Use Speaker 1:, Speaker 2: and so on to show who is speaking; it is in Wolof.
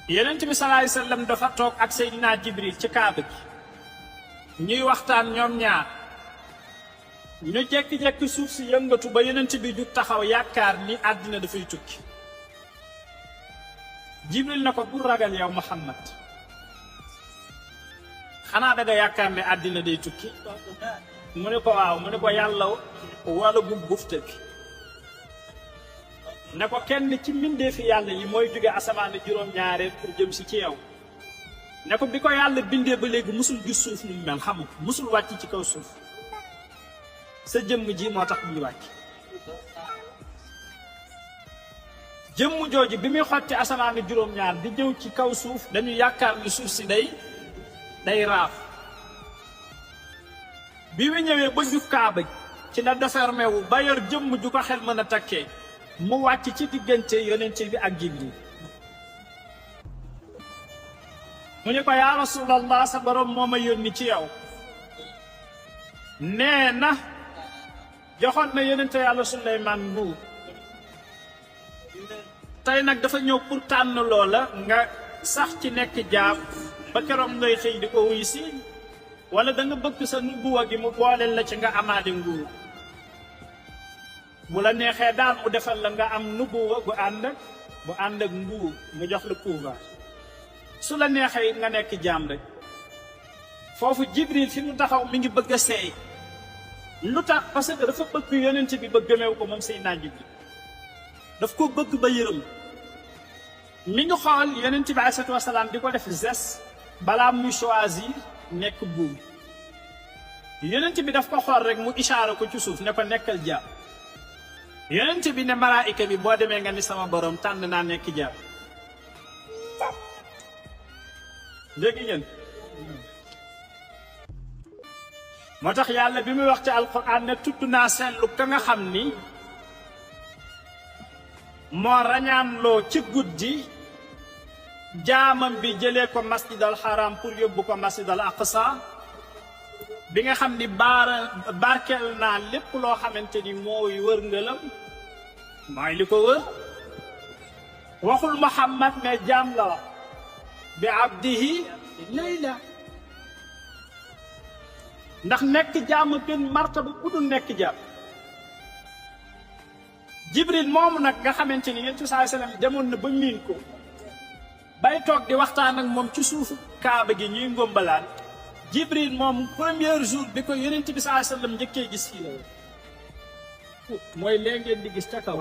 Speaker 1: yonent bi sallallahu alayhi wasallam dafa toog ak Seydina Jibril ci kaaba gi ñuy waxtaan ñoom ñaar ñu jekki-jekki suuf si yëngatu ba yonent bi jug taxaw yaakaar ni àddina dafay tukki. Jibril na ko bu ragal yow Muhammad xanaa da nga yaakaar ne àddina day tukki mu ne ko waaw mu ne ko yàlla wala bu bufte bi ne ko kenn ci mbindeefi yàlla yi mooy jóge asamaan juróom-ñaareel pour jëm si ci yow ne ko bi ko yàlla bindee ba léegi musul gis suuf nu mu mel xamu ko musul wàcc ci kaw suuf sa jëmm ji moo tax muy wàcc. jëmm jooju bi muy xotti asamaan juróom-ñaar di ñëw ci kaw suuf dañu yaakaar ni suuf si day raaf bi mu ñëwee ba jub kaaba ci la défermé wu ba yor jëmm ju ko xel mën a takkee mu wàcc ci diggante yonent bi ak Jibril mu ne ko yaa rasulallah sa borom moo ma yónni ci yow nee na joxoon na yonente yàlla Suleymaan nguur tey nag dafa ñëw pour tànn loola nga sax ci nekk jaam ba keroog ngay xëy di ko wuy si wala da nga bëgg sa nubuwa gi mu booleel la ci nga amaade nguur bu la neexee daal mu defal la nga am nubuwa bu ànd ak nguur mu jox la pouvoir su la neexee it nga nekk jaam rek foofu Jibril fi mu taxaw mi ngi bëgg a seey lu tax parce que dafa bëgg yonent bi ba gëmeew ko moom Seydina Jibril daf ko bëgg ba yërëm mi ngi xool yonent bi alayhi salaatu wasalaam di ko def geste balaa muy choisir nekk buur yonent bi daf ko xool rek mu ishaara ko ci suuf ne ko nekkal jaam yonent bi ne malaayika bi boo demee nga ni sama borom tànn naa nekk jaam dégg ngeen moo tax yàlla bi muy wax ci alquran ne tudd naa seetlu ka nga xam ni moo rañaanloo ci guddi jaamam bi jëlee ko masjid al haram pour yóbbu ko masjid al aqsa bi nga xam ni barkeel naa lépp loo xamante ni mooy wër ngëlam mooy li ko wër waxul Muhammad ne jaam la wax bi abdihi layla ndax nekk jaam gën martaba bu dul nekk jaam Jibril moomu nag nga xamante ni yonent bi sallallahu alayhi wasallam demoon na ba miin ko bay toog di waxtaan ak moom ci suufu kaaba gi ñuy ngombalaan Jibril moom premier jour bi ko yonent bi sallallahu alayhi wasallam njëkkee gis fii la mooy lee ngeen di gis ca kaw